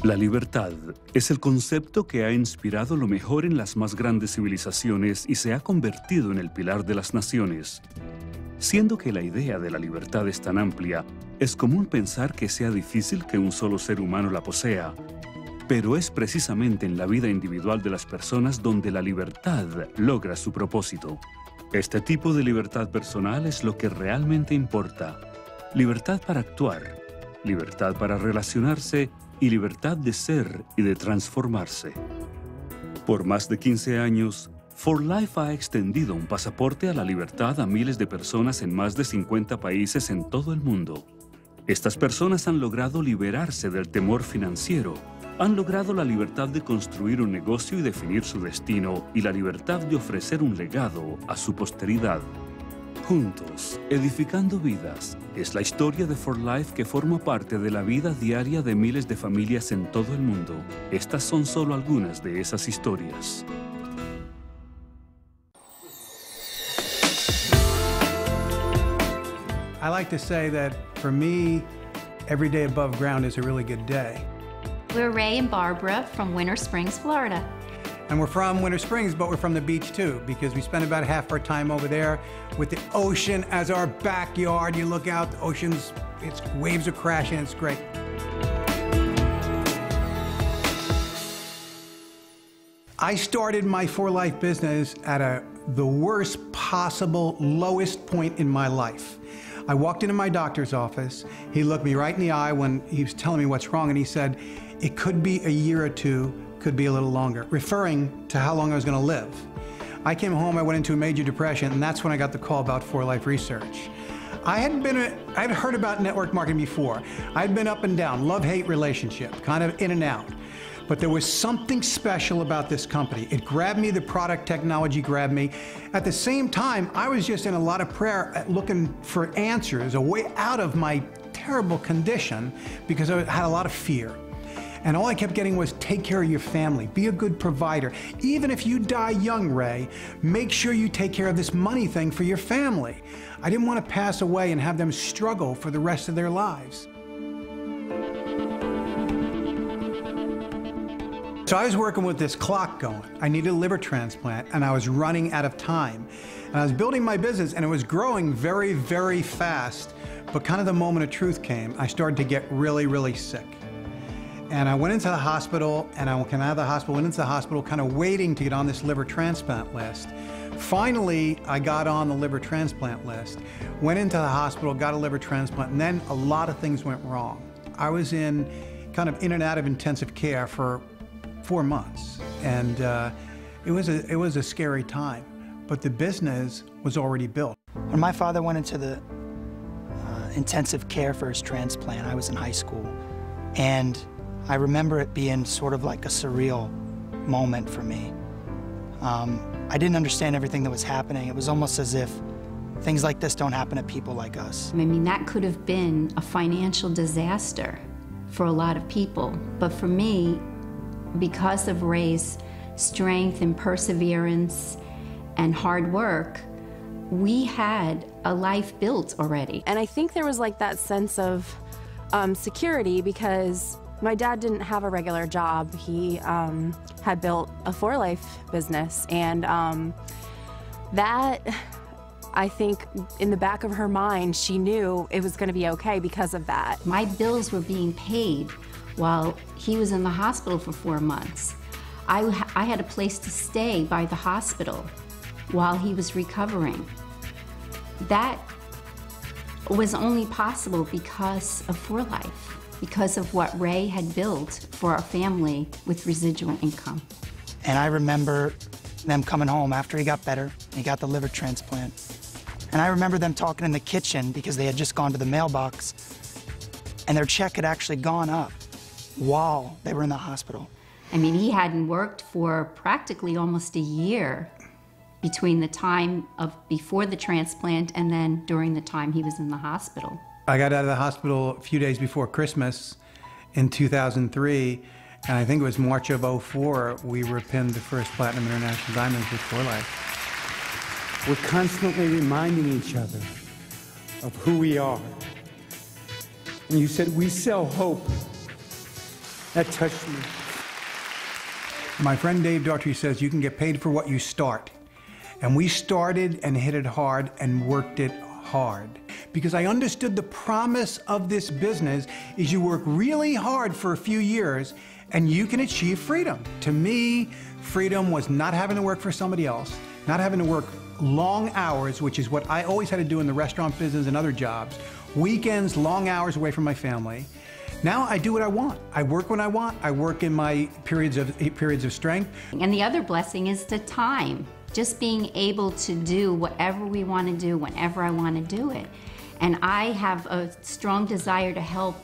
La libertad es el concepto que ha inspirado lo mejor en las más grandes civilizaciones y se ha convertido en el pilar de las naciones. Siendo que la idea de la libertad es tan amplia, es común pensar que sea difícil que un solo ser humano la posea. Pero es precisamente en la vida individual de las personas donde la libertad logra su propósito. Este tipo de libertad personal es lo que realmente importa. Libertad para actuar, libertad para relacionarse y libertad de ser y de transformarse. Por más de 15 años, For Life ha extendido un pasaporte a la libertad a miles de personas en más de 50 países en todo el mundo. Estas personas han logrado liberarse del temor financiero, han logrado la libertad de construir un negocio y definir su destino y la libertad de ofrecer un legado a su posteridad. Juntos, edificando vidas, es la historia de For Life que forma parte de la vida diaria de miles de familias en todo el mundo. Estas son solo algunas de esas historias. I like to say that for me, every day above ground is a really good day. We're Ray and Barbara from Winter Springs, Florida. And we're from Winter Springs, but we're from the beach too, because we spend about half our time over there with the ocean as our backyard. You look out, the ocean's, waves are crashing, it's great. I started my For Life business at the worst possible, lowest point in my life. I walked into my doctor's office. He looked me right in the eye when he was telling me what's wrong, and he said, it could be a year or two, could be a little longer, referring to how long I was going to live. I came home, I went into a major depression, and that's when I got the call about For Life Research. I'd heard about network marketing before. I'd been up and down, love-hate relationship, kind of in and out. But there was something special about this company. It grabbed me, the product technology grabbed me. At the same time, I was just in a lot of prayer looking for answers, a way out of my terrible condition, because I had a lot of fear. And all I kept getting was take care of your family, be a good provider. Even if you die young, Ray, make sure you take care of this money thing for your family. I didn't want to pass away and have them struggle for the rest of their lives. So I was working with this clock going. I needed a liver transplant, and I was running out of time. And I was building my business, and it was growing very, very fast. But kind of the moment of truth came. I started to get really, really sick. And I went into the hospital, and I came out of the hospital, went into the hospital, kind of waiting to get on this liver transplant list. Finally, I got on the liver transplant list, went into the hospital, got a liver transplant, and then a lot of things went wrong. I was in and out of intensive care for 4 months, and it was a scary time, but the business was already built. When my father went into the intensive care for his transplant, I was in high school, and I remember it being sort of like a surreal moment for me. I didn't understand everything that was happening. It was almost as if things like this don't happen to people like us. I mean, that could have been a financial disaster for a lot of people. But for me, because of Ray's strength and perseverance and hard work, we had a life built already. And I think there was like that sense of security, because my dad didn't have a regular job. He had built a For Life business, and that, I think, in the back of her mind, she knew it was going to be okay because of that. My bills were being paid while he was in the hospital for 4 months. I had a place to stay by the hospital while he was recovering. That was only possible because of For Life, because of what Ray had built for our family with residual income. And I remember them coming home after he got better. He got the liver transplant. And I remember them talking in the kitchen because they had just gone to the mailbox, and their check had actually gone up while they were in the hospital. I mean, he hadn't worked for practically almost a year between the time of before the transplant and then during the time he was in the hospital. I got out of the hospital a few days before Christmas in 2003, and I think it was March of '04, we were pinned the first Platinum International Diamonds with For Life. We're constantly reminding each other of who we are. And you said, we sell hope. That touched me. My friend Dave Daughtry says you can get paid for what you start. And we started and hit it hard and worked it hard. Because I understood the promise of this business is you work really hard for a few years and you can achieve freedom. To me, freedom was not having to work for somebody else, not having to work long hours, which is what I always had to do in the restaurant business and other jobs. Weekends, long hours away from my family. Now I do what I want. I work when I want. I work in my periods of strength. And the other blessing is the time. Just being able to do whatever we want to do whenever I want to do it. And I have a strong desire to help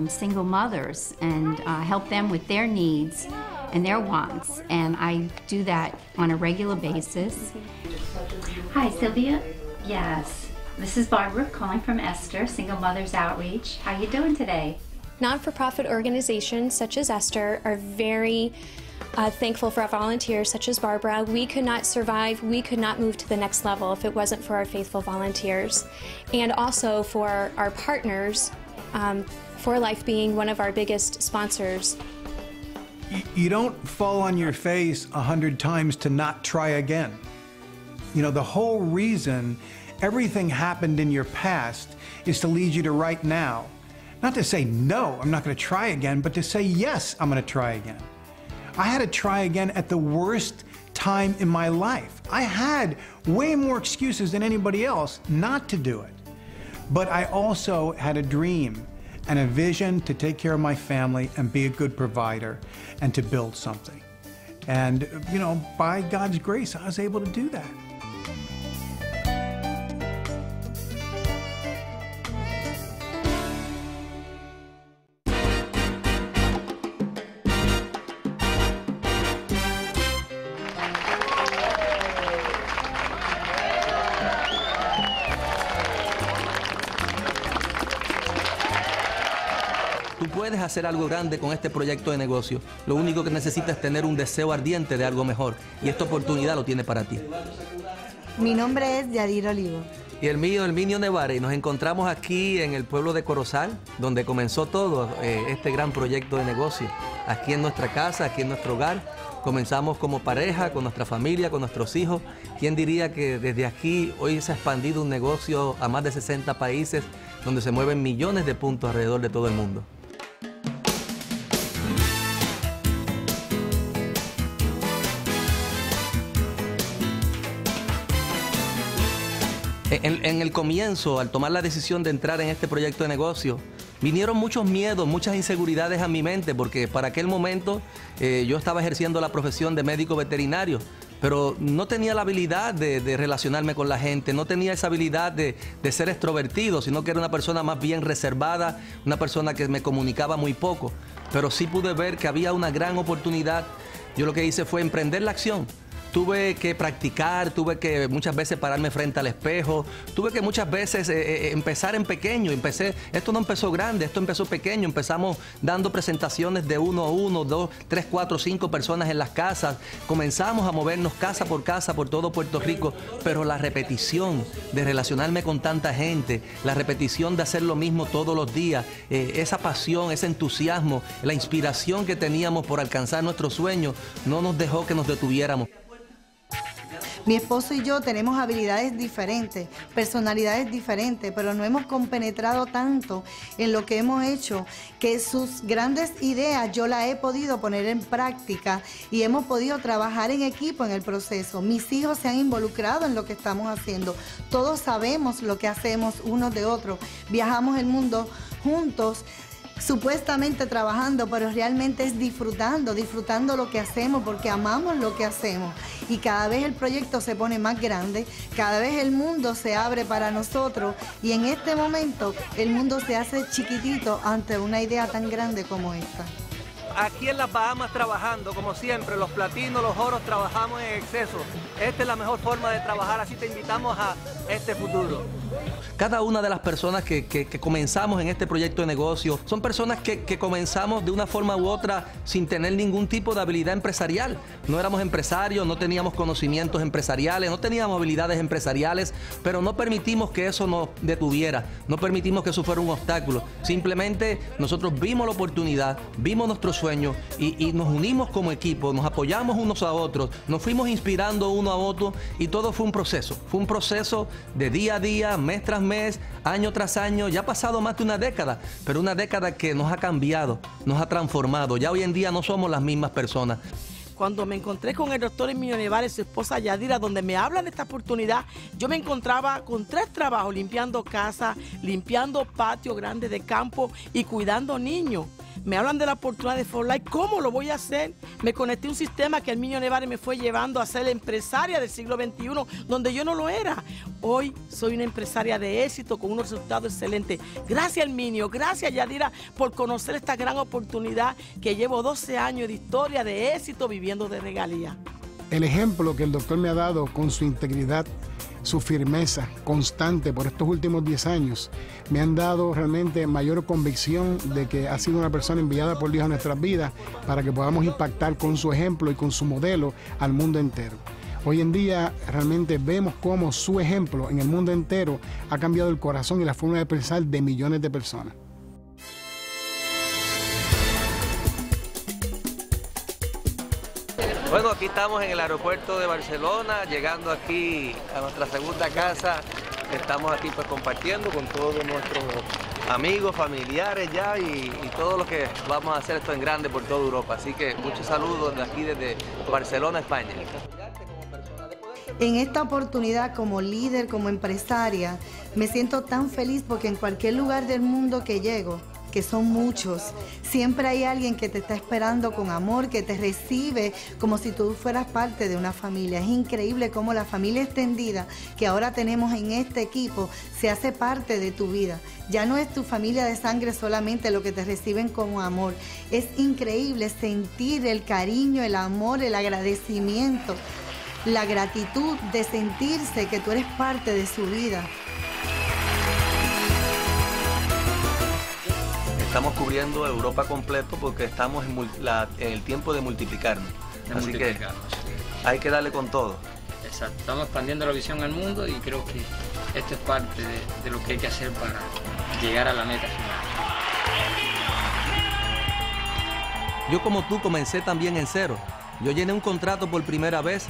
single mothers and help them with their needs and their wants. And I do that on a regular basis. Hi, Sylvia. Yes. This is Barbara calling from Esther, Single Mothers Outreach. How you doing today? Non-for-profit organizations such as Esther are very thankful for our volunteers such as Barbara. We could not survive, we could not move to the next level if it wasn't for our faithful volunteers. And also for our partners, For Life being one of our biggest sponsors. You don't fall on your face 100 times to not try again. You know, the whole reason everything happened in your past is to lead you to right now. Not to say, no, I'm not going to try again, but to say, yes, I'm going to try again. I had to try again at the worst time in my life. I had way more excuses than anybody else not to do it. But I also had a dream and a vision to take care of my family and be a good provider and to build something. And, you know, by God's grace, I was able to do that. Tú puedes hacer algo grande con este proyecto de negocio. Lo único que necesitas es tener un deseo ardiente de algo mejor. Y esta oportunidad lo tiene para ti. Mi nombre es Yadir Olivo. Y el mío, Herminio Nevares. Y nos encontramos aquí en el pueblo de Corozal, donde comenzó todo este gran proyecto de negocio. Aquí en nuestra casa, aquí en nuestro hogar. Comenzamos como pareja, con nuestra familia, con nuestros hijos. ¿Quién diría que desde aquí hoy se ha expandido un negocio a más de 60 países, donde se mueven millones de puntos alrededor de todo el mundo? En el comienzo, al tomar la decisión de entrar en este proyecto de negocio, vinieron muchos miedos, muchas inseguridades a mi mente, porque para aquel momento yo estaba ejerciendo la profesión de médico veterinario, pero no tenía la habilidad de relacionarme con la gente, no tenía esa habilidad de ser extrovertido, sino que era una persona más bien reservada, una persona que me comunicaba muy poco, pero sí pude ver que había una gran oportunidad. Yo lo que hice fue emprender la acción. Tuve que practicar, tuve que muchas veces pararme frente al espejo, tuve que muchas veces empezar en pequeño. Esto no empezó grande, esto empezó pequeño. Empezamos dando presentaciones de 1 a 1, 2, 3, 4, 5 personas en las casas. Comenzamos a movernos casa por todo Puerto Rico, pero la repetición de relacionarme con tanta gente, la repetición de hacer lo mismo todos los días, esa pasión, ese entusiasmo, la inspiración que teníamos por alcanzar nuestros sueños, no nos dejó que nos detuviéramos. Mi esposo y yo tenemos habilidades diferentes, personalidades diferentes, pero no hemos compenetrado tanto en lo que hemos hecho, que sus grandes ideas yo las he podido poner en práctica y hemos podido trabajar en equipo en el proceso. Mis hijos se han involucrado en lo que estamos haciendo. Todos sabemos lo que hacemos unos de otros. Viajamos el mundo juntos, supuestamente trabajando, pero realmente es disfrutando lo que hacemos, porque amamos lo que hacemos. Y cada vez el proyecto se pone más grande, cada vez el mundo se abre para nosotros, y en este momento el mundo se hace chiquitito ante una idea tan grande como esta. Aquí en las Bahamas trabajando, como siempre, los platinos, los oros, trabajamos en exceso. Esta es la mejor forma de trabajar, así te invitamos a este futuro. Cada una de las personas que comenzamos en este proyecto de negocio son personas que comenzamos de una forma u otra sin tener ningún tipo de habilidad empresarial. No éramos empresarios, no teníamos conocimientos empresariales, no teníamos habilidades empresariales, pero no permitimos que eso nos detuviera, no permitimos que eso fuera un obstáculo. Simplemente nosotros vimos la oportunidad, vimos nuestros sueños y nos unimos como equipo, nos apoyamos unos a otros, nos fuimos inspirando uno a otro y todo fue un proceso de día a día, mes tras mes, año tras año. Ya ha pasado más de una década, pero una década que nos ha cambiado, nos ha transformado. Ya hoy en día no somos las mismas personas. Cuando me encontré con el doctor Emilio Nevares, su esposa Yadira, donde me hablan de esta oportunidad, yo me encontraba con 3 trabajos, limpiando casa, limpiando patio grande de campo y cuidando niños. Me hablan de la oportunidad de For Life. ¿Cómo lo voy a hacer? Me conecté a un sistema que Emilio Nevares me fue llevando a ser la empresaria del siglo XXI, donde yo no lo era. Hoy soy una empresaria de éxito con unos resultados excelentes. Gracias, Herminio, gracias, Yadira, por conocer esta gran oportunidad que llevo 12 años de historia de éxito viviendo de regalía. El ejemplo que el doctor me ha dado con su integridad, su firmeza constante por estos últimos 10 años, me han dado realmente mayor convicción de que ha sido una persona enviada por Dios a nuestras vidas para que podamos impactar con su ejemplo y con su modelo al mundo entero. Hoy en día realmente vemos cómo su ejemplo en el mundo entero ha cambiado el corazón y la forma de pensar de millones de personas. Bueno, aquí estamos en el aeropuerto de Barcelona, llegando aquí a nuestra segunda casa. Estamos aquí pues compartiendo con todos nuestros amigos, familiares ya y todo lo que vamos a hacer esto en grande por toda Europa. Así que muchos saludos de aquí desde Barcelona, España. En esta oportunidad como líder, como empresaria, me siento tan feliz porque en cualquier lugar del mundo que llego, que son muchos, siempre hay alguien que te está esperando con amor, que te recibe como si tú fueras parte de una familia. Es increíble cómo la familia extendida que ahora tenemos en este equipo se hace parte de tu vida. Ya no es tu familia de sangre solamente lo que te reciben con amor. Es increíble sentir el cariño, el amor, el agradecimiento, la gratitud de sentirse que tú eres parte de su vida. Estamos cubriendo Europa completo porque estamos en el tiempo de multiplicarnos. Así que hay que darle con todo. Exacto. Estamos expandiendo la visión al mundo y creo que esto es parte de lo que hay que hacer para llegar a la meta final. Yo como tú comencé también en cero. Yo llené un contrato por primera vez,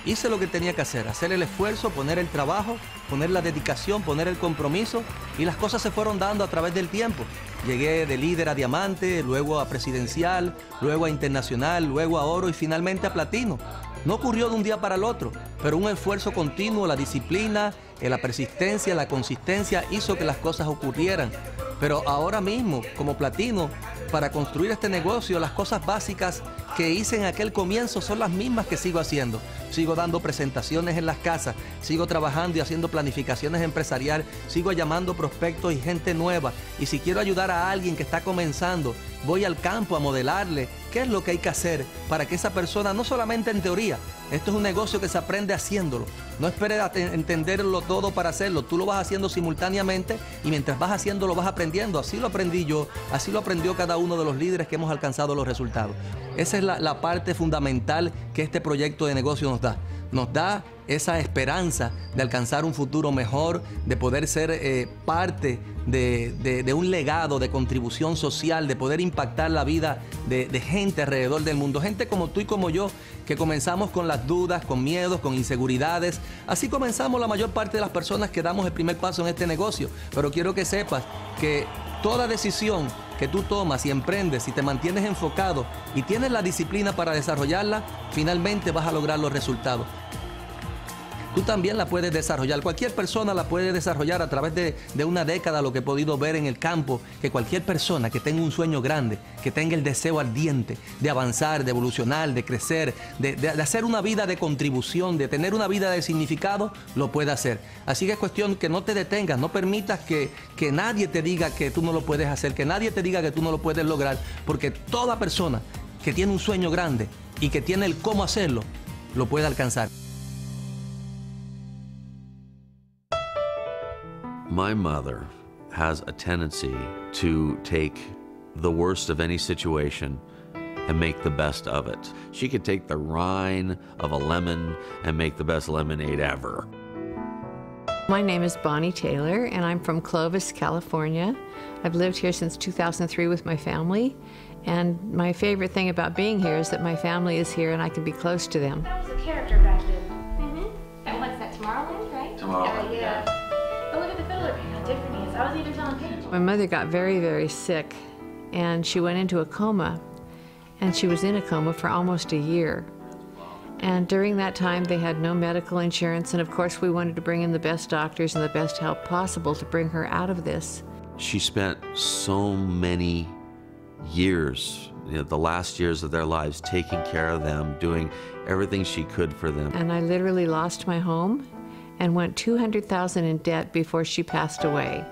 hice lo que tenía que hacer el esfuerzo, poner el trabajo, poner la dedicación, poner el compromiso y las cosas se fueron dando a través del tiempo. Llegué de líder a diamante, luego a presidencial, luego a internacional, luego a oro y finalmente a platino. No ocurrió de un día para el otro, pero un esfuerzo continuo, la disciplina, la persistencia, la consistencia hizo que las cosas ocurrieran. Pero ahora mismo, como platino, para construir este negocio, las cosas básicas que hice en aquel comienzo son las mismas que sigo haciendo. Sigo dando presentaciones en las casas, sigo trabajando y haciendo planificaciones empresariales, sigo llamando prospectos y gente nueva. Y si quiero ayudar a alguien que está comenzando, voy al campo a modelarle qué es lo que hay que hacer para que esa persona, no solamente en teoría, esto es un negocio que se aprende haciéndolo. No esperes a entenderlo todo para hacerlo. Tú lo vas haciendo simultáneamente y mientras vas haciendo lo vas aprendiendo. Así lo aprendí yo, así lo aprendió cada uno de los líderes que hemos alcanzado los resultados. Esa es la parte fundamental que este proyecto de negocio nos da. Nos da esa esperanza de alcanzar un futuro mejor, de poder ser parte de un legado de contribución social, de poder impactar la vida de gente alrededor del mundo. Gente como tú y como yo, que comenzamos con las dudas, con miedos, con inseguridades. Así comenzamos la mayor parte de las personas que damos el primer paso en este negocio. Pero quiero que sepas que toda decisión que tú tomas y emprendes, si te mantienes enfocado y tienes la disciplina para desarrollarla, finalmente vas a lograr los resultados. Tú también la puedes desarrollar, cualquier persona la puede desarrollar a través de una década, lo que he podido ver en el campo, que cualquier persona que tenga un sueño grande, que tenga el deseo ardiente de avanzar, de evolucionar, de crecer, de hacer una vida de contribución, de tener una vida de significado, lo puede hacer. Así que es cuestión que no te detengas, no permitas que nadie te diga que tú no lo puedes hacer, que nadie te diga que tú no lo puedes lograr, porque toda persona que tiene un sueño grande y que tiene el cómo hacerlo, lo puede alcanzar. My mother has a tendency to take the worst of any situation and make the best of it. She could take the rind of a lemon and make the best lemonade ever. My name is Bonnie Taylor, and I'm from Clovis, California. I've lived here since 2003 with my family, and my favorite thing about being here is that my family is here and I can be close to them. That was a character back then. And what's that, Tomorrowland, right? Tomorrowland, yeah. But look at the fiddler man, how different he is. I was even telling Paige. My mother got very, very sick, and she went into a coma, and she was in a coma for almost a year. And during that time, they had no medical insurance, and of course, we wanted to bring in the best doctors and the best help possible to bring her out of this. She spent so many years, the last years of their lives, taking care of them, doing everything she could for them. And I literally lost my home and went $200,000 in debt before she passed away.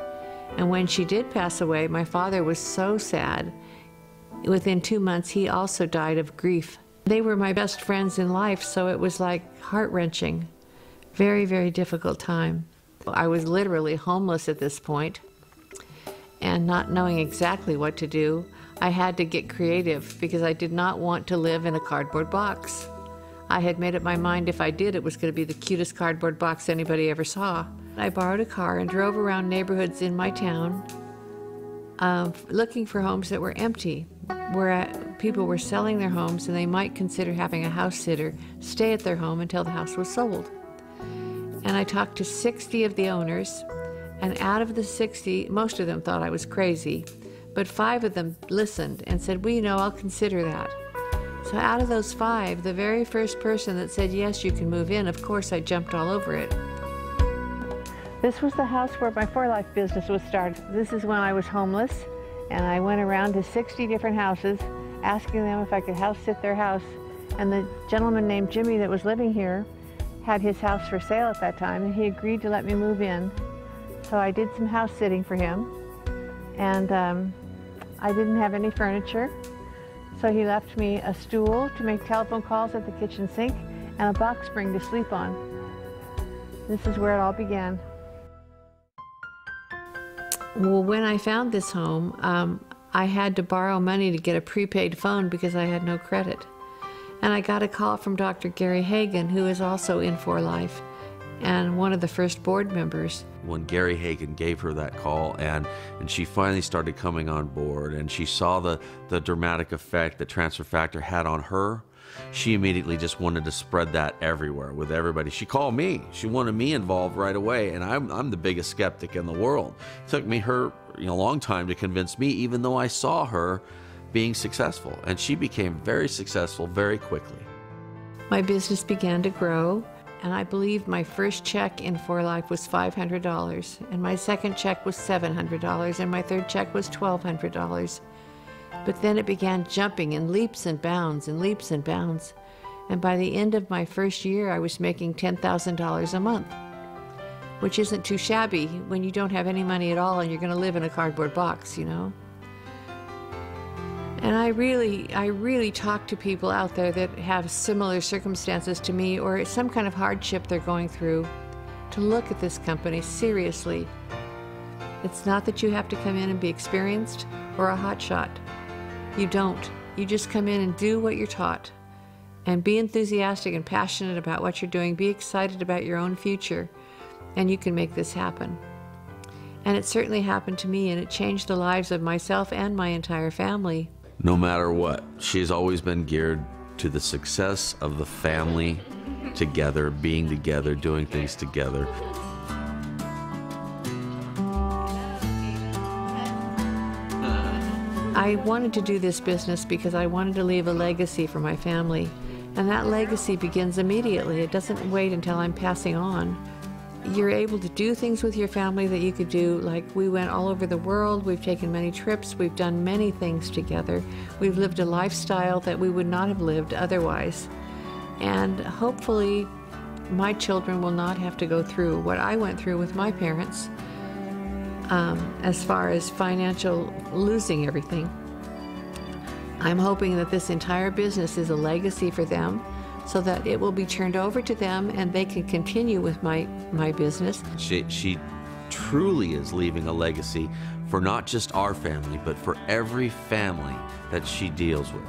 And when she did pass away, my father was so sad. Within 2 months, he also died of grief. They were my best friends in life, so it was like heart-wrenching. Very, very difficult time. I was literally homeless at this point, and not knowing exactly what to do, I had to get creative because I did not want to live in a cardboard box. I had made up my mind if I did, it was going to be the cutest cardboard box anybody ever saw. I borrowed a car and drove around neighborhoods in my town looking for homes that were empty, where people were selling their homes and they might consider having a house sitter stay at their home until the house was sold. And I talked to 60 of the owners, and out of the 60, most of them thought I was crazy, but 5 of them listened and said, well, you know, I'll consider that. So out of those 5, the very first person that said, yes, you can move in, of course, I jumped all over it. This was the house where my for-life business was started. This is when I was homeless, and I went around to 60 different houses asking them if I could house sit their house. And the gentleman named Jimmy that was living here had his house for sale at that time, and he agreed to let me move in. So I did some house sitting for him, and I didn't have any furniture. So he left me a stool to make telephone calls at the kitchen sink and a box spring to sleep on. This is where it all began. Well, when I found this home, I had to borrow money to get a prepaid phone because I had no credit. And I got a call from Dr. Gary Hagen, who is also in For Life and one of the first board members. When Gary Hagen gave her that call and she finally started coming on board and she saw the dramatic effect that Transfer Factor had on her, she immediately just wanted to spread that everywhere with everybody. She called me. She wanted me involved right away, and I'm the biggest skeptic in the world. It took me a long time to convince me, even though I saw her being successful, and she became very successful very quickly. My business began to grow, and I believe my first check in For Life was $500, and my second check was $700, and my third check was $1,200. But then it began jumping in leaps and bounds and leaps and bounds. And by the end of my first year, I was making $10,000 a month, which isn't too shabby when you don't have any money at all and you're going to live in a cardboard box, you know. And I really talk to people out there that have similar circumstances to me or some kind of hardship they're going through to look at this company seriously. It's not that you have to come in and be experienced or a hotshot. You don't. You just come in and do what you're taught and be enthusiastic and passionate about what you're doing. Be excited about your own future, and you can make this happen. And it certainly happened to me, and it changed the lives of myself and my entire family. No matter what, she's always been geared to the success of the family together, being together, doing things together. I wanted to do this business because I wanted to leave a legacy for my family, and that legacy begins immediately. It doesn't wait until I'm passing on. You're able to do things with your family that you could do, like we went all over the world, we've taken many trips, we've done many things together. We've lived a lifestyle that we would not have lived otherwise. And hopefully my children will not have to go through what I went through with my parents. As far as financial losing everything. I'm hoping that this entire business is a legacy for them so that it will be turned over to them and they can continue with my business. She truly is leaving a legacy for not just our family, but for every family that she deals with.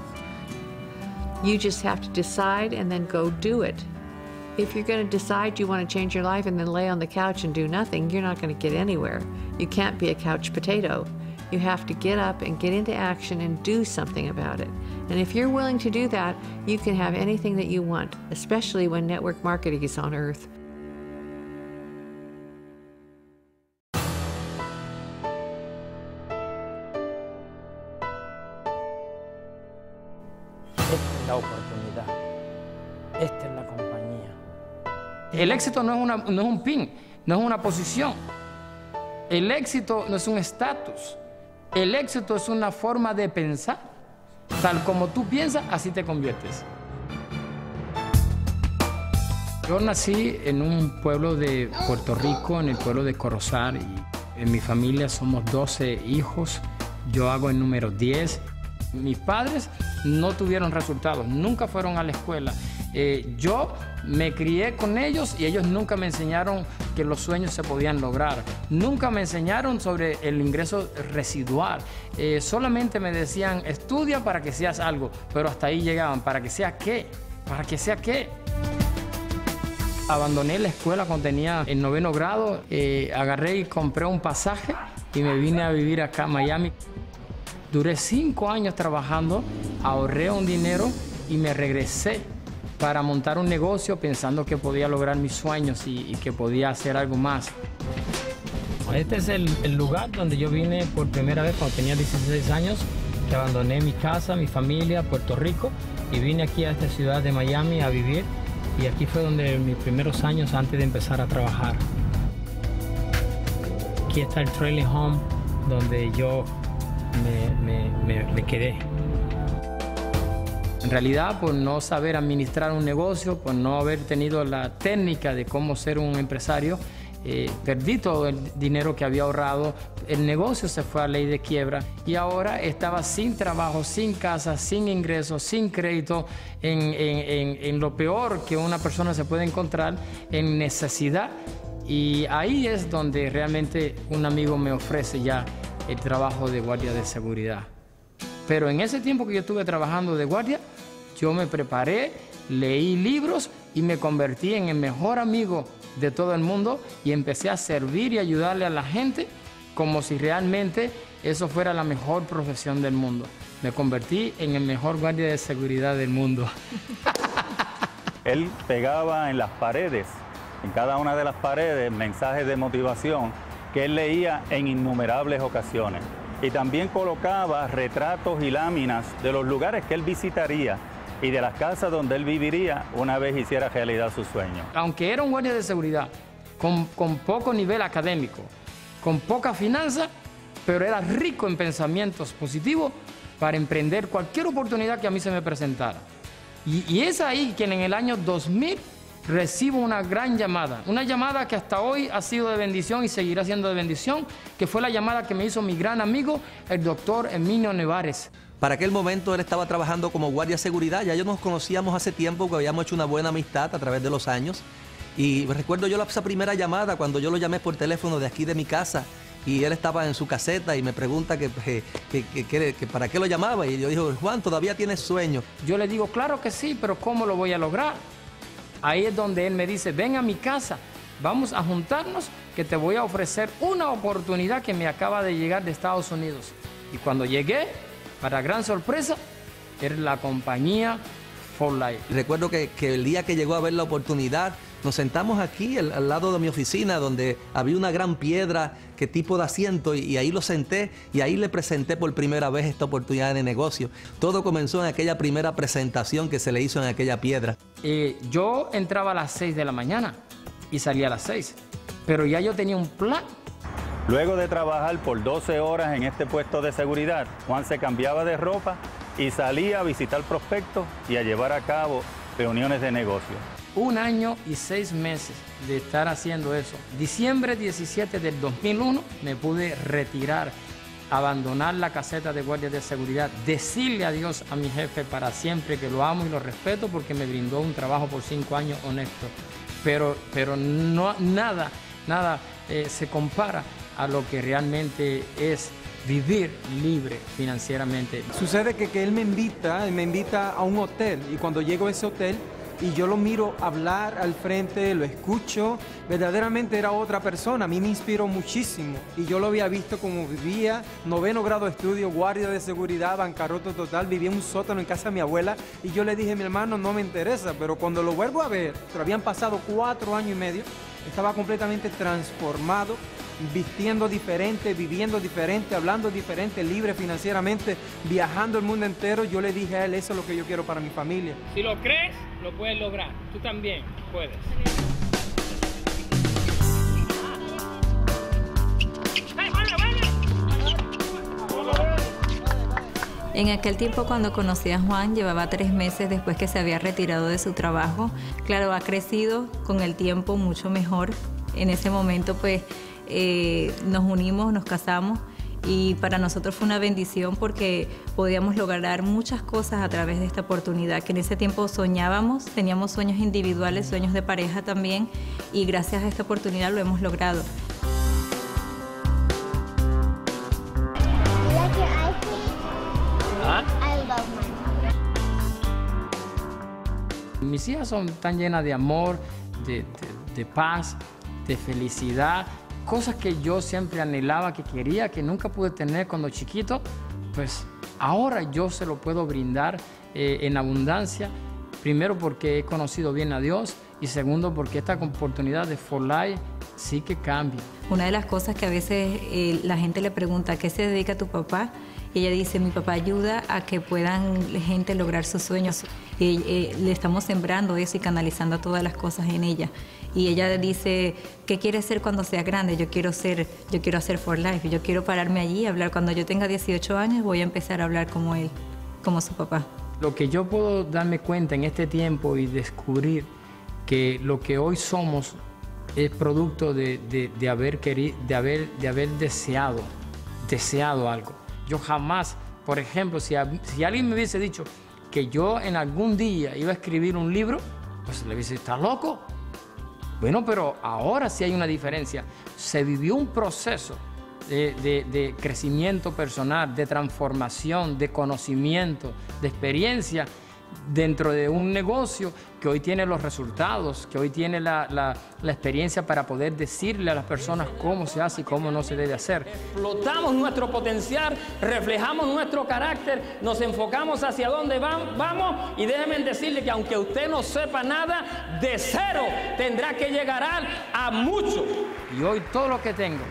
You just have to decide and then go do it. If you're going to decide you want to change your life and then lay on the couch and do nothing, you're not going to get anywhere. You can't be a couch potato. You have to get up and get into action and do something about it. And if you're willing to do that, you can have anything that you want, especially when network marketing is on earth. Esta es la oportunidad. Esta es la compañía. El éxito no es un pin, no es una posición. El éxito no es un estatus. El éxito es una forma de pensar. Tal como tú piensas, así te conviertes. Yo nací en un pueblo de Puerto Rico, en el pueblo de Corozal. Y en mi familia somos 12 hijos. Yo hago el número 10. Mis padres no tuvieron resultados, nunca fueron a la escuela. Yo me crié con ellos y ellos nunca me enseñaron que los sueños se podían lograr. Nunca me enseñaron sobre el ingreso residual. Solamente me decían, estudia para que seas algo, pero hasta ahí llegaban. ¿Para que sea qué? ¿Para que sea qué? Abandoné la escuela cuando tenía el 9º grado. Agarré y compré un pasaje y me vine a vivir acá a Miami. Duré 5 años trabajando, ahorré un dinero y me regresé para montar un negocio pensando que podía lograr mis sueños y que podía hacer algo más. Este es el lugar donde yo vine por primera vez cuando tenía 16 años, que abandoné mi casa, mi familia, Puerto Rico, y vine aquí a esta ciudad de Miami a vivir. Y aquí fue donde mis primeros años antes de empezar a trabajar. Aquí está el trailer home donde yo me quedé. En realidad, por no saber administrar un negocio, por no haber tenido la técnica de cómo ser un empresario, perdí todo el dinero que había ahorrado. El negocio se fue a ley de quiebra y ahora estaba sin trabajo, sin casa, sin ingresos, sin crédito, en lo peor que una persona se puede encontrar, en necesidad. Y ahí es donde realmente un amigo me ofrece ya el trabajo de guardia de seguridad. Pero en ese tiempo que yo estuve trabajando de guardia, yo me preparé, leí libros y me convertí en el mejor amigo de todo el mundo y empecé a servir y ayudarle a la gente como si realmente eso fuera la mejor profesión del mundo. Me convertí en el mejor guardia de seguridad del mundo. Él pegaba en las paredes, en cada una de las paredes, mensajes de motivación que él leía en innumerables ocasiones. Y también colocaba retratos y láminas de los lugares que él visitaría y de las casas donde él viviría una vez hiciera realidad su sueño. Aunque era un guardia de seguridad, con poco nivel académico, con poca finanza, pero era rico en pensamientos positivos para emprender cualquier oportunidad que a mí se me presentara. Y es ahí que en el año 2000 recibo una gran llamada, una llamada que hasta hoy ha sido de bendición y seguirá siendo de bendición, que fue la llamada que me hizo mi gran amigo, el doctor Emilio Nevares. Para aquel momento él estaba trabajando como guardia de seguridad, ya nos conocíamos hace tiempo, que habíamos hecho una buena amistad a través de los años. Y recuerdo yo esa primera llamada cuando yo lo llamé por teléfono de aquí de mi casa y él estaba en su caseta y me pregunta que para qué lo llamaba y yo digo, Juan, ¿todavía tienes sueño? Yo le digo, claro que sí, pero ¿cómo lo voy a lograr? Ahí es donde él me dice, ven a mi casa, vamos a juntarnos que te voy a ofrecer una oportunidad que me acaba de llegar de Estados Unidos. Y cuando llegué, para gran sorpresa, era la compañía For Life. Recuerdo que el día que llegó a ver la oportunidad, nos sentamos aquí al lado de mi oficina donde había una gran piedra que tipo de asiento y ahí lo senté y ahí le presenté por primera vez esta oportunidad de negocio. Todo comenzó en aquella primera presentación que se le hizo en aquella piedra. Yo entraba a las 6 de la mañana y salía a las 6, pero ya yo tenía un plan. Luego de trabajar por 12 horas en este puesto de seguridad, Juan se cambiaba de ropa y salía a visitar prospectos y a llevar a cabo reuniones de negocio. 1 año y 6 meses de estar haciendo eso. Diciembre 17 del 2001 me pude retirar, abandonar la caseta de guardia de seguridad, decirle adiós a mi jefe para siempre que lo amo y lo respeto porque me brindó un trabajo por 5 años honesto. Pero no, nada se compara a lo que realmente es vivir libre financieramente. Sucede que él me invita a un hotel, y cuando llego a ese hotel y yo lo miro hablar al frente, lo escucho, verdaderamente era otra persona. A mí me inspiró muchísimo y yo lo había visto como vivía, 9º grado de estudio, guardia de seguridad, bancarrota total, vivía en un sótano en casa de mi abuela, y yo le dije, mi hermano, no me interesa, pero cuando lo vuelvo a ver, pero habían pasado 4 años y medio, estaba completamente transformado, vistiendo diferente, viviendo diferente, hablando diferente, libre financieramente, viajando el mundo entero. Yo le dije a él, eso es lo que yo quiero para mi familia. Si lo crees, lo puedes lograr. Tú también puedes. En aquel tiempo, cuando conocí a Juan, llevaba 3 meses después que se había retirado de su trabajo. Claro, ha crecido con el tiempo mucho mejor. En ese momento, pues, nos unimos, nos casamos, y para nosotros fue una bendición porque podíamos lograr muchas cosas a través de esta oportunidad, que en ese tiempo soñábamos, teníamos sueños individuales, sueños de pareja también, y gracias a esta oportunidad lo hemos logrado. Mis hijas son tan llenas de amor, de paz, de felicidad, cosas que yo siempre anhelaba, que quería, que nunca pude tener cuando chiquito, pues ahora yo se lo puedo brindar en abundancia. Primero porque he conocido bien a Dios, y segundo porque esta oportunidad de For Life sí que cambia. Una de las cosas que a veces la gente le pregunta, ¿a qué se dedica tu papá? Y ella dice, mi papá ayuda a que puedan gente lograr sus sueños. Y le estamos sembrando eso y canalizando todas las cosas en ella. Y ella dice, ¿qué quiere ser cuando sea grande? Yo quiero hacer For Life. Yo quiero pararme allí y hablar. Cuando yo tenga 18 años voy a empezar a hablar como él, como su papá. Lo que yo puedo darme cuenta en este tiempo y descubrir que lo que hoy somos es producto de haber deseado algo. Yo jamás, por ejemplo, si alguien me hubiese dicho que yo en algún día iba a escribir un libro, pues le hubiese dicho, ¿estás loco? Bueno, pero ahora sí hay una diferencia. Se vivió un proceso de crecimiento personal, de transformación, de conocimiento, de experiencia dentro de un negocio que hoy tiene los resultados, que hoy tiene la experiencia para poder decirle a las personas cómo se hace y cómo no se debe hacer. Explotamos nuestro potencial, reflejamos nuestro carácter, nos enfocamos hacia dónde vamos, y déjenme decirle que aunque usted no sepa nada, de cero tendrá que llegar a mucho. Y hoy todo lo que tengo,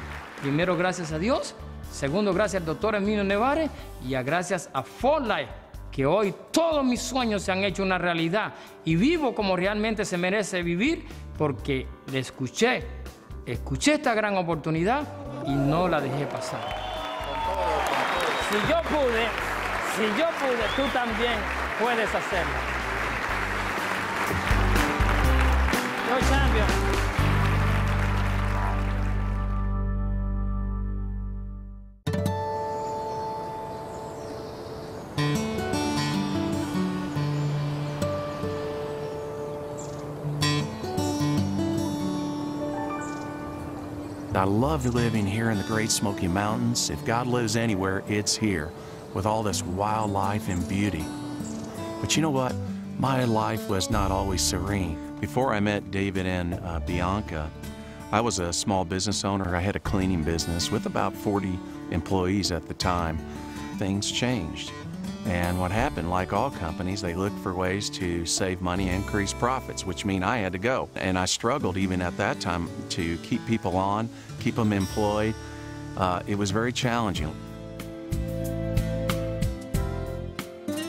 primero gracias a Dios, segundo gracias al doctor Emilio Nevares, y gracias a For Life, que hoy todos mis sueños se han hecho una realidad y vivo como realmente se merece vivir, porque le escuché esta gran oportunidad y no la dejé pasar. Si yo pude, tú también puedes hacerlo. Yo champion. I love living here in the Great Smoky Mountains. If God lives anywhere, it's here, with all this wildlife and beauty. But you know what? My life was not always serene. Before I met David and Bianca, I was a small business owner. I had a cleaning business with about 40 employees at the time. Things changed. And what happened, like all companies, they looked for ways to save money and increase profits, which mean I had to go. And I struggled even at that time to keep people on, keep them employed. It was very challenging.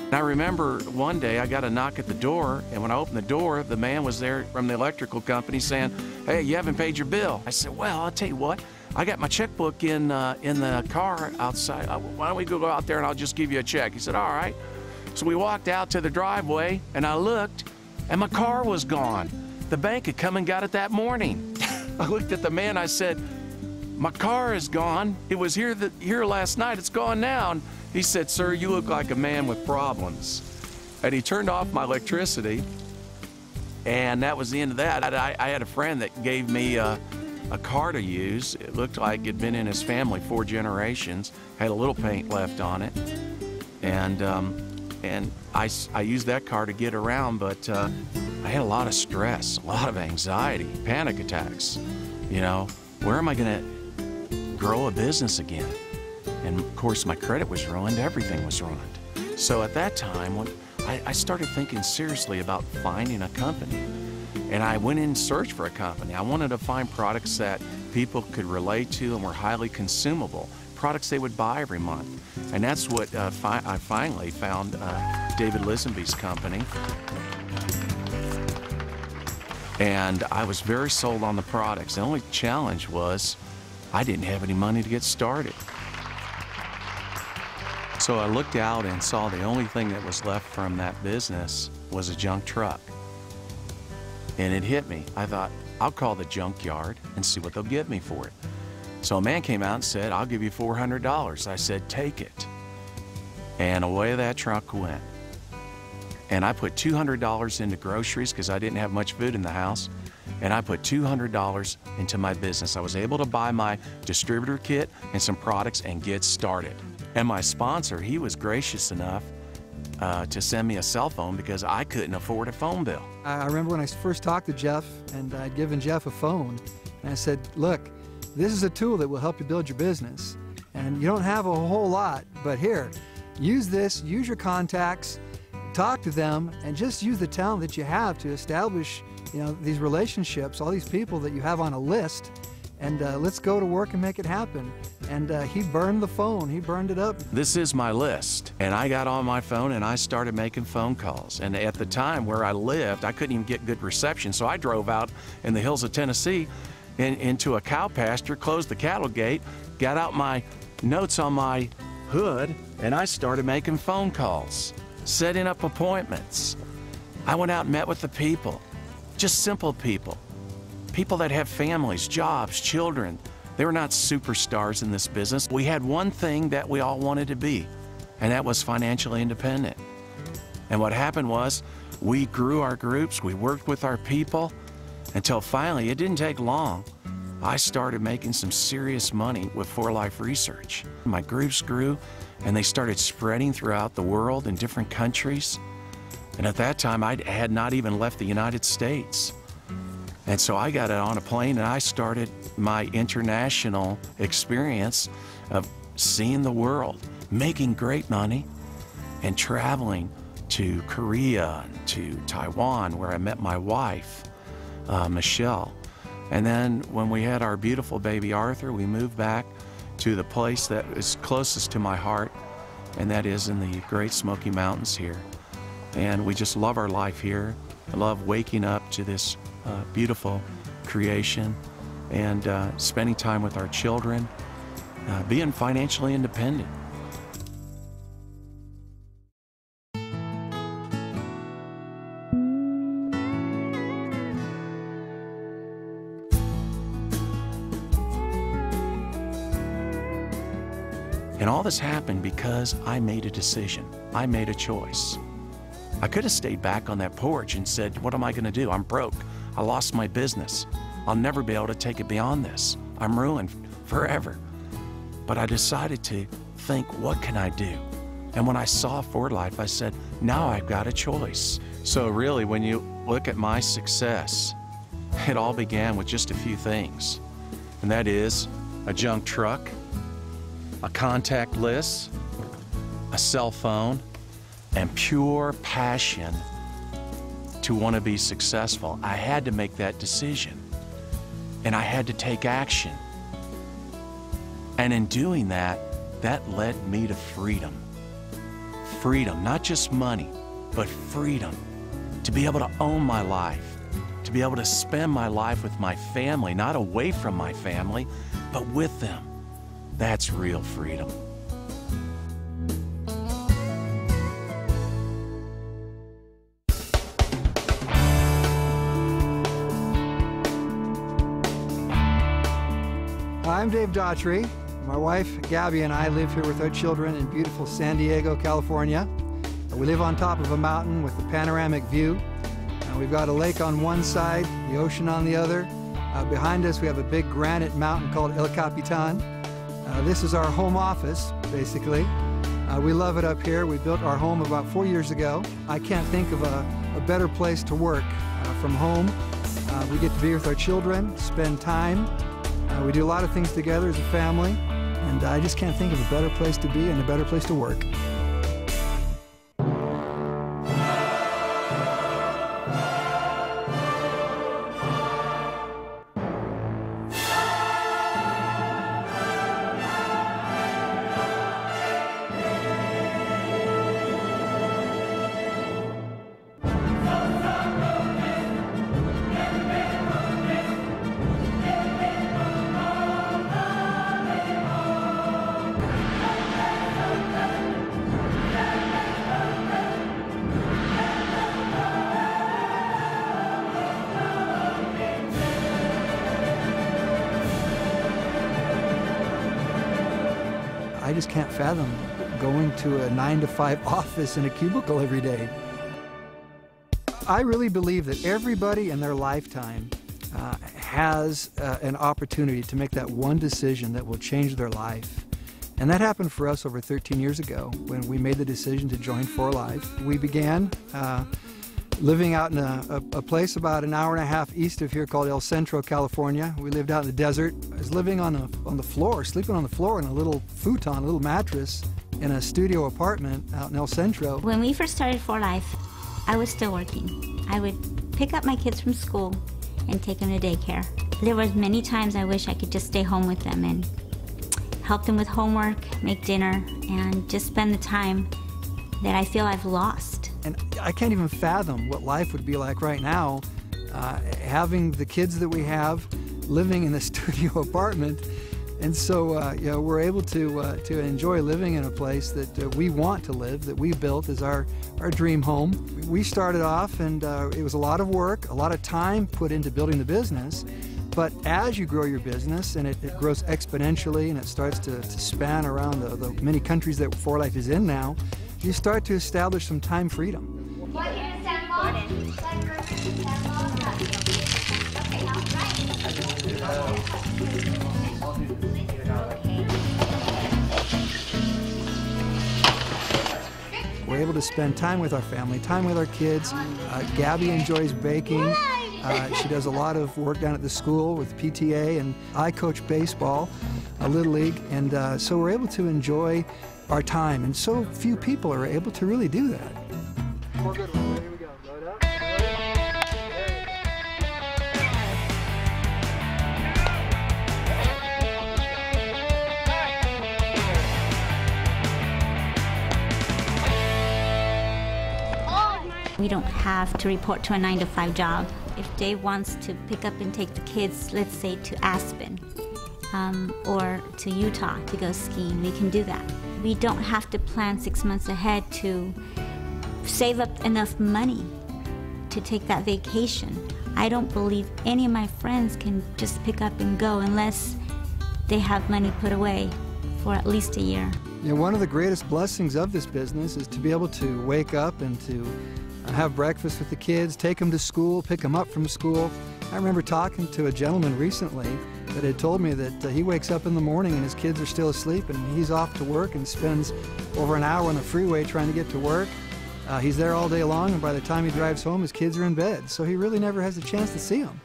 And I remember one day I got a knock at the door, and when I opened the door, the man was there from the electrical company saying, "Hey, you haven't paid your bill." I said, "Well, I'll tell you what, I got my checkbook in the car outside. Why don't we go out there and I'll just give you a check?" He said, "All right." So we walked out to the driveway, and I looked, and my car was gone. The bank had come and got it that morning. I looked at the man, I said, "My car is gone. It was here last night. It's gone now." And he said, "Sir, you look like a man with problems." And he turned off my electricity, and that was the end of that. I had a friend that gave me a car to use. It looked like it'd been in his family 4 generations, had a little paint left on it. And I used that car to get around, but I had a lot of stress, a lot of anxiety, panic attacks. You know, where am I gonna grow a business again? And of course, my credit was ruined, everything was ruined. So at that time, when I started thinking seriously about finding a company. And I went in search for a company. I wanted to find products that people could relate to and were highly consumable, products they would buy every month. And that's what I finally found David Lisenby's company. And I was very sold on the products. The only challenge was I didn't have any money to get started. So I looked out and saw the only thing that was left from that business was a junk truck. And it hit me. I thought, I'll call the junkyard and see what they'll give me for it. So a man came out and said, I'll give you $400. I said, take it. And away that truck went. And I put $200 into groceries because I didn't have much food in the house. And I put $200 into my business. I was able to buy my distributor kit and some products and get started. And my sponsor, he was gracious enough to send me a cell phone because I couldn't afford a phone bill. I remember when I first talked to Jeff, and I'd given Jeff a phone, and I said, look, this is a tool that will help you build your business. And you don't have a whole lot, but here, use this, use your contacts, talk to them, and just use the talent that you have to establish, you know, these relationships, all these people that you have on a list, and let's go to work and make it happen. And he burned the phone, he burned it up. This is my list. And I got on my phone and I started making phone calls. And at the time where I lived, I couldn't even get good reception. So I drove out in the hills of Tennessee into a cow pasture, closed the cattle gate, got out my notes on my hood, and I started making phone calls, setting up appointments. I went out and met with the people, just simple people. People that have families, jobs, children. They were not superstars in this business. We had one thing that we all wanted to be, and that was financially independent. And what happened was we grew our groups, we worked with our people, until finally, it didn't take long, I started making some serious money with 4Life Research. My groups grew, and they started spreading throughout the world in different countries. And at that time, I had not even left the United States. And so I got on a plane and I started my international experience of seeing the world, making great money, and traveling to Korea, to Taiwan, where I met my wife, Michelle. And then when we had our beautiful baby Arthur, we moved back to the place that is closest to my heart, and that is in the Great Smoky Mountains here. And we just love our life here. I love waking up to this beautiful creation and spending time with our children, being financially independent. And all this happened because I made a decision. I made a choice. I could have stayed back on that porch and said, what am I going to do? I'm broke. I lost my business. I'll never be able to take it beyond this. I'm ruined forever. But I decided to think, what can I do? And when I saw 4Life, I said, now I've got a choice. So really, when you look at my success, it all began with just a few things. And that is a junk truck, a contact list, a cell phone, and pure passion to want to be successful. I had to make that decision, and I had to take action. And in doing that, that led me to freedom. Freedom, not just money, but freedom. To be able to own my life, to be able to spend my life with my family, not away from my family, but with them. That's real freedom. I'm Dave Daughtry. My wife, Gabby, and I live here with our children in beautiful San Diego, California. We live on top of a mountain with a panoramic view. We've got a lake on one side, the ocean on the other, Behind us, we have a big granite mountain called El Capitan. This is our home office, basically. We love it up here. We built our home about 4 years ago. I can't think of a better place to work from home. We get to be with our children, spend time. We do a lot of things together as a family, and I just can't think of a better place to be and a better place to work. I just can't fathom going to a 9-to-5 office in a cubicle every day. I really believe that everybody in their lifetime has an opportunity to make that one decision that will change their life. And that happened for us over 13 years ago when we made the decision to join For Life. We began living out in a place about an hour and a half east of here called El Centro, California. We lived out in the desert. I was living on the floor, sleeping on the floor in a little futon, a little mattress, in a studio apartment out in El Centro. When we first started For Life, I was still working. I would pick up my kids from school and take them to daycare. There was many times I wish I could just stay home with them and help them with homework, make dinner, and just spend the time that I feel I've lost. And I can't even fathom what life would be like right now, having the kids that we have, living in a studio apartment. And so you know, we're able to enjoy living in a place that we want to live, that we built as our dream home. We started off, and it was a lot of work, a lot of time put into building the business. But as you grow your business, and it grows exponentially, and it starts to span around the many countries that For Life is in now, you start to establish some time freedom. We're able to spend time with our family, time with our kids. Gabby enjoys baking. She does a lot of work down at the school with PTA, and I coach baseball, Little League, and so we're able to enjoy our time, and so few people are able to really do that. Here we go. Load up. We don't have to report to a 9-to-5 job. If Dave wants to pick up and take the kids, let's say to Aspen or to Utah to go skiing, we can do that. We don't have to plan 6 months ahead to save up enough money to take that vacation. I don't believe any of my friends can just pick up and go unless they have money put away for at least a year. You know, one of the greatest blessings of this business is to be able to wake up and to have breakfast with the kids, take them to school, pick them up from school. I remember talking to a gentleman recently that had told me that he wakes up in the morning and his kids are still asleep, and he's off to work and spends over an hour on the freeway trying to get to work. He's there all day long, and by the time he drives home, his kids are in bed, so he really never has a chance to see them.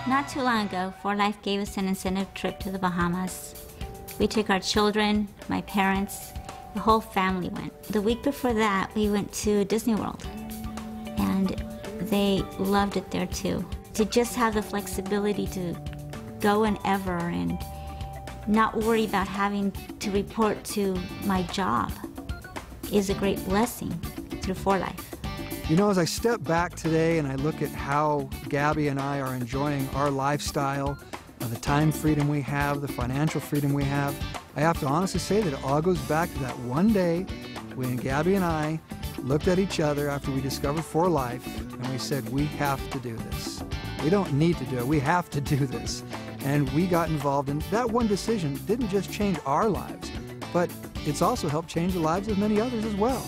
Not too long ago, For Life gave us an incentive trip to the Bahamas. We took our children, my parents, the whole family went. The week before that, we went to Disney World, and they loved it there too. To just have the flexibility to go whenever and not worry about having to report to my job is a great blessing through For Life. You know, as I step back today and I look at how Gabby and I are enjoying our lifestyle, the time freedom we have, the financial freedom we have, I have to honestly say that it all goes back to that one day when Gabby and I looked at each other after we discovered For Life and we said, we have to do this. We don't need to do it, we have to do this. And we got involved in that one decision. Didn't just change our lives, but it's also helped change the lives of many others as well.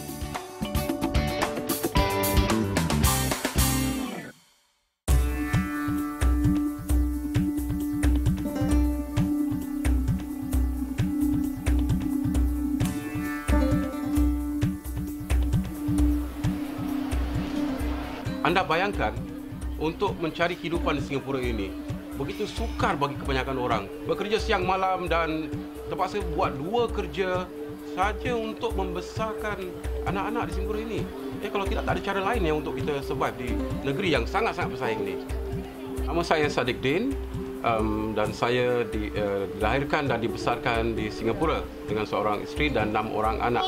Anda bayangkan, untuk mencari kehidupan di Singapura ini, begitu sukar bagi kebanyakan orang. Bekerja siang malam dan terpaksa buat 2 kerja saja untuk membesarkan anak-anak di Singapura ini. Kalau tidak, tak ada cara lain yang untuk kita survive di negeri yang sangat-sangat bersaing ini. Nama saya Sadiq Din dan saya dilahirkan dan dibesarkan di Singapura dengan seorang isteri dan 6 orang anak.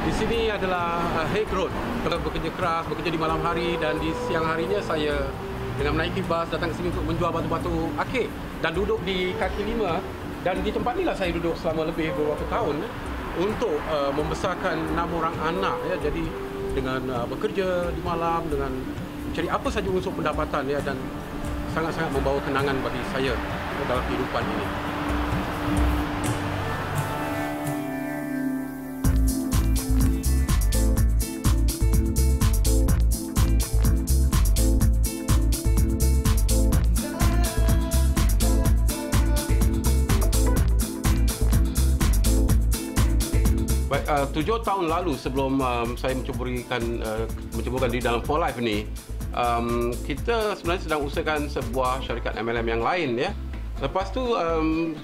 Di sini adalah Hague Road. Kalau bekerja keras, bekerja di malam hari dan di siang harinya saya dengan menaiki bas datang ke sini untuk menjual batu-batu akik dan duduk di kaki 5 dan di tempat inilah saya duduk selama lebih beberapa tahun untuk membesarkan 6 orang anak ya. Jadi dengan bekerja di malam, dengan mencari apa saja unsur pendapatan ya, dan sangat-sangat membawa kenangan bagi saya dalam kehidupan ini. Baik, 7 tahun lalu sebelum saya menceburkan diri dalam For Life ini, kita sebenarnya sedang usahakan sebuah syarikat MLM yang lain ya. Lepas tu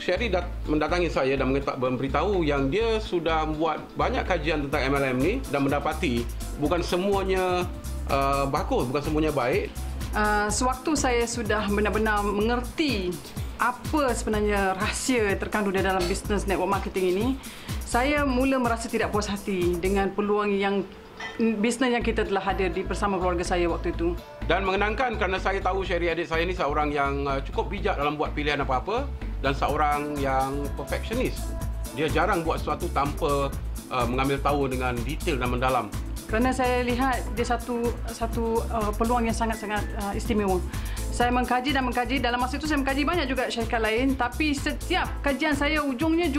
Sherry mendatangi saya dan memberitahu yang dia sudah buat banyak kajian tentang MLM ni dan mendapati bukan semuanya bagus, bukan semuanya baik. Sewaktu saya sudah benar-benar mengerti apa sebenarnya rahsia terkandung di dalam bisnes network marketing ini, saya mula merasa tidak puas hati dengan peluang yang bisnes yang kita telah hadir bersama keluarga saya waktu itu. Dan mengenangkan kerana saya tahu Sherry adik saya ni seorang yang cukup bijak dalam buat pilihan apa-apa dan seorang yang perfectionist. Dia jarang buat sesuatu tanpa mengambil tahu dengan detail dan mendalam. Kerana saya lihat dia satu peluang yang sangat-sangat istimewa. Saya mengkaji dan mengkaji. Dalam masa itu saya mengkaji banyak juga syarikat lain, tapi setiap kajian saya ujungnya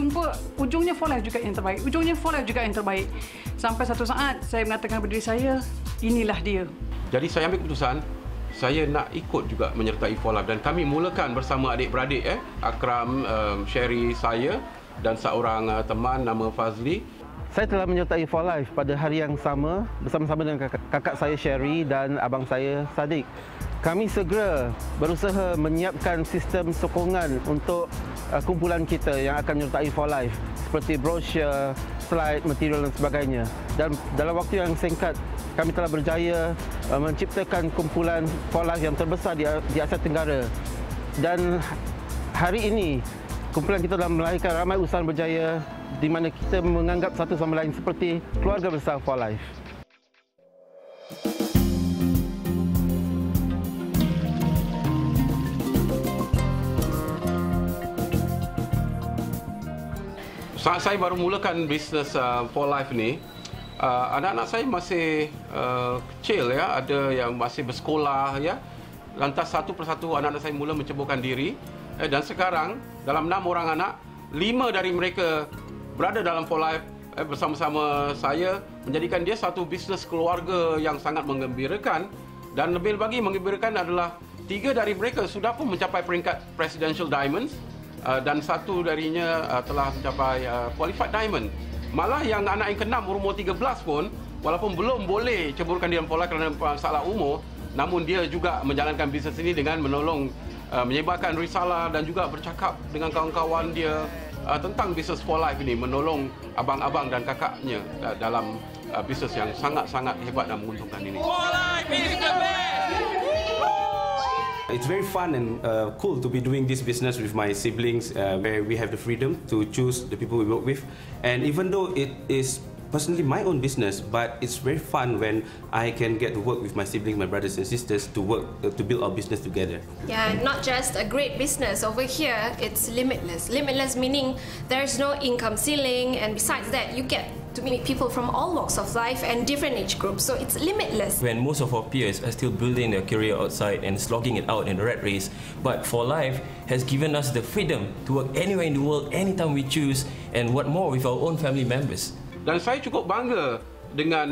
For Life juga yang terbaik. Ujungnya For Life juga yang terbaik. Sampai satu saat saya mengatakan kepada diri saya, inilah dia. Jadi saya ambil keputusan, saya nak ikut juga menyertai For Life dan kami mulakan bersama adik-beradik Akram, Sherry, saya dan seorang teman nama Fazli. Saya telah menyertai For Life pada hari yang sama bersama-sama dengan kakak saya Sherry dan abang saya Sadiq. Kami segera berusaha menyiapkan sistem sokongan untuk kumpulan kita yang akan menyertai For Life seperti brosur, slide, material dan sebagainya. Dan dalam waktu yang singkat, kami telah berjaya menciptakan kumpulan For Life yang terbesar di Asia Tenggara. Dan hari ini, kumpulan kita telah melahirkan ramai usahawan berjaya di mana kita menganggap satu sama lain seperti keluarga besar For Life. Saat saya baru mulakan bisnes For Life ni, anak-anak saya masih kecil ya, ada yang masih bersekolah ya. Lantas satu persatu anak-anak saya mula menceburkan diri dan sekarang dalam 6 orang anak, 5 dari mereka berada dalam For Life bersama-sama saya, menjadikan dia satu bisnes keluarga yang sangat menggembirakan. Dan lebih lagi menggembirakan adalah 3 dari mereka sudah pun mencapai peringkat Presidential Diamonds dan 1 darinya telah mencapai Qualified Diamond. Malah yang anak yang ke-6 berumur 13 pun, walaupun belum boleh ceburkan dia dalam For Life kerana masalah umur, namun dia juga menjalankan bisnes ini dengan menolong menyebarkan risalah dan juga bercakap dengan kawan-kawan dia tentang bisnes For Life ini, menolong abang-abang dan kakaknya dalam bisnes yang sangat-sangat hebat dan menguntungkan ini. For Life is the best! It's very fun and cool to be doing this business with my siblings, where we have the freedom to choose the people we work with. And even though it is personally my own business, but it's very fun when I can get to work with my siblings, my brothers and sisters, to work to build our business together. Yeah, not just a great business. Over here, it's limitless. Limitless meaning there's no income ceiling, and besides that, you get to meet people from all walks of life and different age groups, so it's limitless. When most of our peers are still building their career outside and slogging it out in the rat race, but For Life has given us the freedom to work anywhere in the world, anytime we choose, and what more with our own family members. Dan saya cukup bangga dengan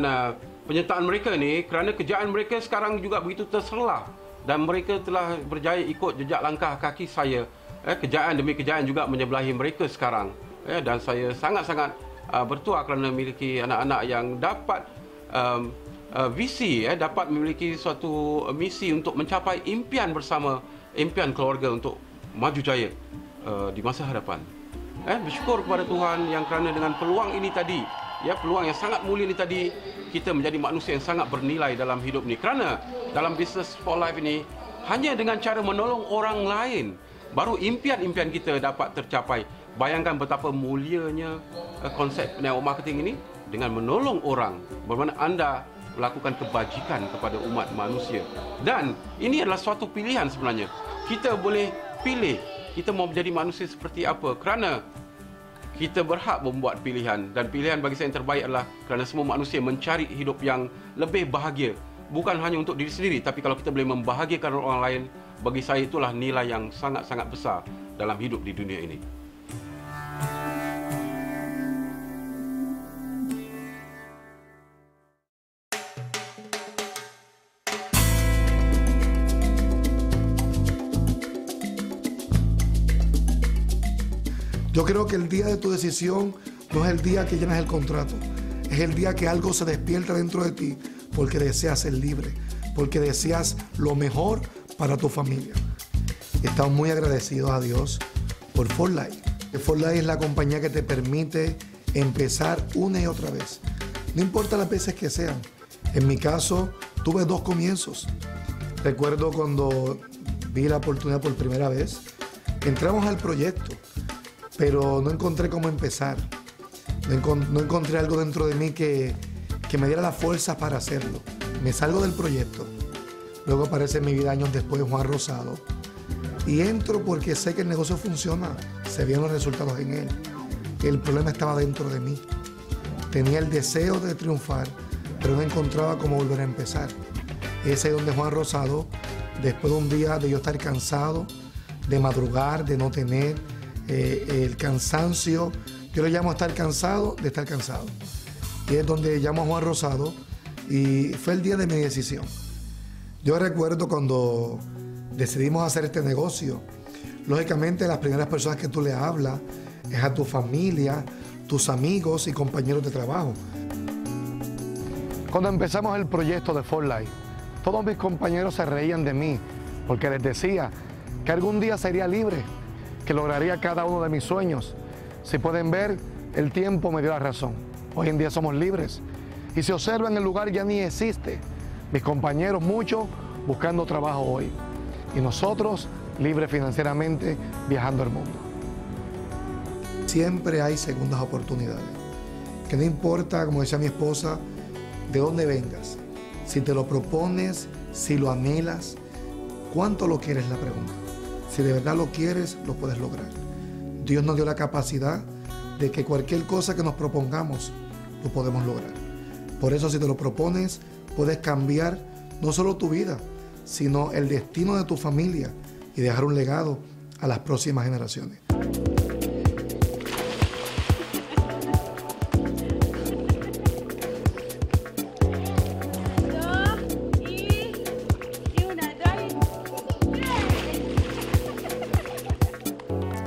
penyertaan mereka ni kerana kerjaan mereka sekarang juga begitu terselah dan mereka telah berjaya ikut jejak langkah kaki saya. Kerjaan demi kerjaan juga menyebelahi mereka sekarang. Dan saya sangat-sangat bertuah kerana memiliki anak-anak yang dapat visi, dapat memiliki suatu misi untuk mencapai impian bersama, impian keluarga untuk maju jaya di masa hadapan. Bersyukur kepada Tuhan yang kerana dengan peluang ini tadi, peluang yang sangat mulia ini tadi, kita menjadi manusia yang sangat bernilai dalam hidup ini. Kerana dalam bisnes For Life ini, hanya dengan cara menolong orang lain, baru impian-impian kita dapat tercapai. Bayangkan betapa mulianya konsep network marketing ini dengan menolong orang, bermakna anda melakukan kebajikan kepada umat manusia. Dan ini adalah suatu pilihan sebenarnya. Kita boleh pilih kita mau menjadi manusia seperti apa, kerana kita berhak membuat pilihan, dan pilihan bagi saya yang terbaik adalah kerana semua manusia mencari hidup yang lebih bahagia, bukan hanya untuk diri sendiri, tapi kalau kita boleh membahagiakan orang lain, bagi saya itulah nilai yang sangat-sangat besar dalam hidup di dunia ini. Yo creo que el día de tu decisión no es el día que llenas el contrato, es el día que algo se despierta dentro de ti porque deseas ser libre, porque deseas lo mejor para tu familia. Estamos muy agradecidos a Dios por For Life. For Life es la compañía que te permite empezar una y otra vez, no importa las veces que sean. En mi caso, tuve 2 comienzos. Recuerdo cuando vi la oportunidad por primera vez, entramos al proyecto, pero no encontré cómo empezar. No encontré algo dentro de mí que me diera la fuerza para hacerlo. Me salgo del proyecto. Luego aparece en mi vida años después Juan Rosado. Y entro porque sé que el negocio funciona. Se ven los resultados en él. El problema estaba dentro de mí. Tenía el deseo de triunfar, pero no encontraba cómo volver a empezar. Ese es donde Juan Rosado, después de un día de yo estar cansado, de madrugar, de no tener el cansancio, yo lo llamo estar cansado de estar cansado. Y es donde llamo a Juan Rosado y fue el día de mi decisión. Yo recuerdo cuando decidimos hacer este negocio, lógicamente las primeras personas que tú le hablas es a tu familia, tus amigos y compañeros de trabajo. Cuando empezamos el proyecto de For Life, todos mis compañeros se reían de mí porque les decía que algún día sería libre, que lograría cada uno de mis sueños. Si pueden ver, el tiempo me dio la razón. Hoy en día somos libres. Y si observan, el lugar ya ni existe. Mis compañeros, muchos, buscando trabajo hoy. Y nosotros, libres financieramente, viajando el mundo. Siempre hay segundas oportunidades. Que no importa, como decía mi esposa, de dónde vengas. Si te lo propones, si lo anhelas, ¿cuánto lo quieres? La pregunta. Si de verdad lo quieres, lo puedes lograr. Dios nos dio la capacidad de que cualquier cosa que nos propongamos, lo podemos lograr. Por eso, si te lo propones, puedes cambiar no solo tu vida, sino el destino de tu familia y dejar un legado a las próximas generaciones.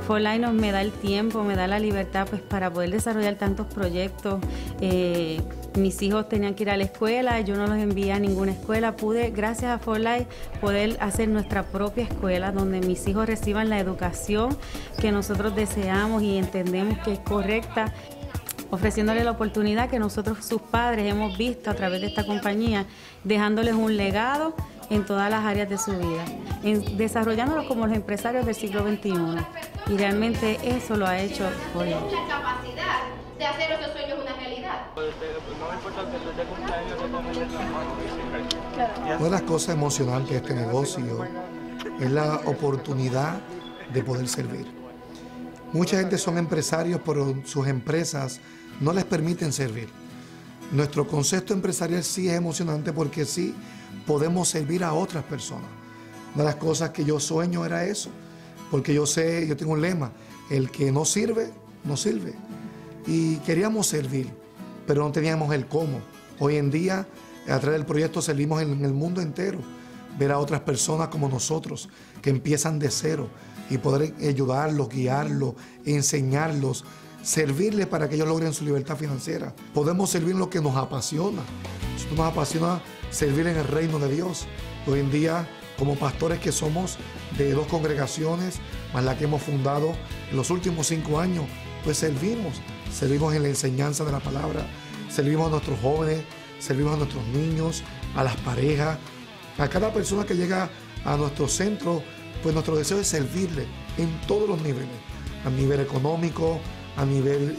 For Life me da el tiempo, me da la libertad pues, para poder desarrollar tantos proyectos. Mis hijos tenían que ir a la escuela, yo no los envié a ninguna escuela. Pude, gracias a For Life, poder hacer nuestra propia escuela donde mis hijos reciban la educación que nosotros deseamos y entendemos que es correcta, ofreciéndole la oportunidad que nosotros, sus padres, hemos visto a través de esta compañía, dejándoles un legado en todas las áreas de su vida, desarrollándolos como los empresarios del siglo XXI. Y realmente eso lo ha hecho por él. Mucha capacidad de hacer esos sueños una realidad. Una de las cosas emocionantes de este negocio es la oportunidad de poder servir. Mucha gente son empresarios, pero sus empresas no les permiten servir. Nuestro concepto empresarial sí es emocionante porque sí podemos servir a otras personas. Una de las cosas que yo sueño era eso, porque yo tengo un lema, el que no sirve, no sirve. Y queríamos servir, pero no teníamos el cómo. Hoy en día, a través del proyecto, servimos en el mundo entero. Ver a otras personas como nosotros, que empiezan de cero, y poder ayudarlos, guiarlos, enseñarlos, servirles para que ellos logren su libertad financiera. Podemos servir en lo que nos apasiona. Nos apasiona servir en el reino de Dios. Hoy en día, como pastores que somos de 2 congregaciones, más la que hemos fundado en los últimos 5 años, pues servimos en la enseñanza de la palabra, servimos a nuestros jóvenes, servimos a nuestros niños, a las parejas, a cada persona que llega a nuestro centro, pues nuestro deseo es servirle en todos los niveles, a nivel económico, a nivel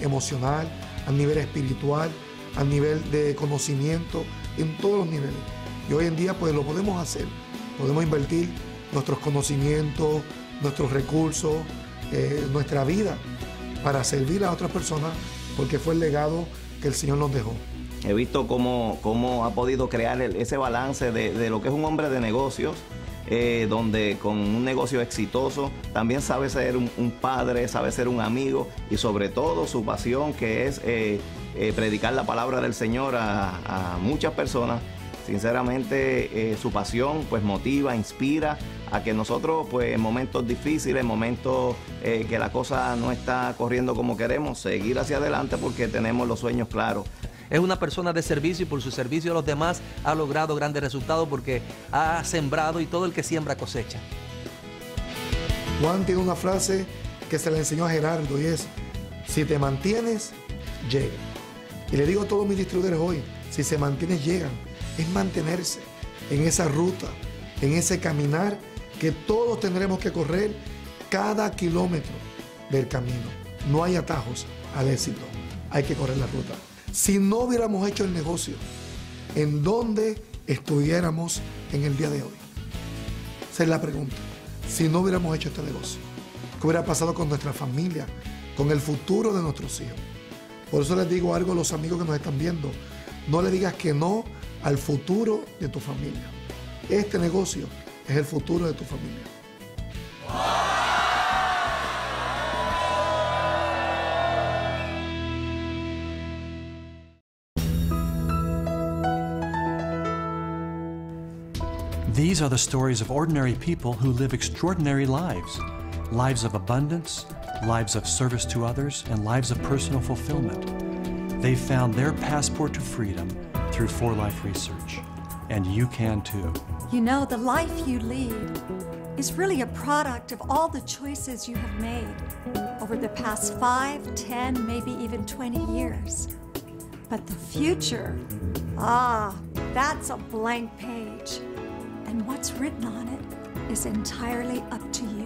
emocional, a nivel espiritual, a nivel de conocimiento, en todos los niveles. Y hoy en día pues lo podemos hacer, podemos invertir nuestros conocimientos, nuestros recursos, nuestra vida para servir a otras personas porque fue el legado que el Señor nos dejó. He visto cómo ha podido crear ese balance de lo que es un hombre de negocios, donde con un negocio exitoso también sabe ser un padre, sabe ser un amigo y sobre todo su pasión que es predicar la palabra del Señor a muchas personas. Sinceramente su pasión pues motiva, inspira a que nosotros pues en momentos difíciles, en momentos que la cosa no está corriendo como queremos, seguir hacia adelante porque tenemos los sueños claros. Es una persona de servicio y por su servicio a los demás ha logrado grandes resultados porque ha sembrado y todo el que siembra cosecha. Juan tiene una frase que se le enseñó a Gerardo y es: si te mantienes, llega. Y le digo a todos mis distribuidores hoy, si se mantiene, llegan. Es mantenerse en esa ruta, en ese caminar que todos tendremos que correr cada kilómetro del camino. No hay atajos al éxito, hay que correr la ruta. Si no hubiéramos hecho el negocio, ¿en dónde estuviéramos en el día de hoy? Esa es la pregunta. Si no hubiéramos hecho este negocio, ¿qué hubiera pasado con nuestra familia, con el futuro de nuestros hijos? Por eso les digo algo a los amigos que nos están viendo. No le digas que no al futuro de tu familia. Este negocio es el futuro de tu familia. These are the stories of ordinary people who live extraordinary lives. Lives of abundance, lives of service to others, and lives of personal fulfillment. They've found their passport to freedom through 4Life research. And you can too. You know, the life you lead is really a product of all the choices you have made over the past 5, 10, maybe even 20 years. But the future, that's a blank page. And what's written on it is entirely up to you.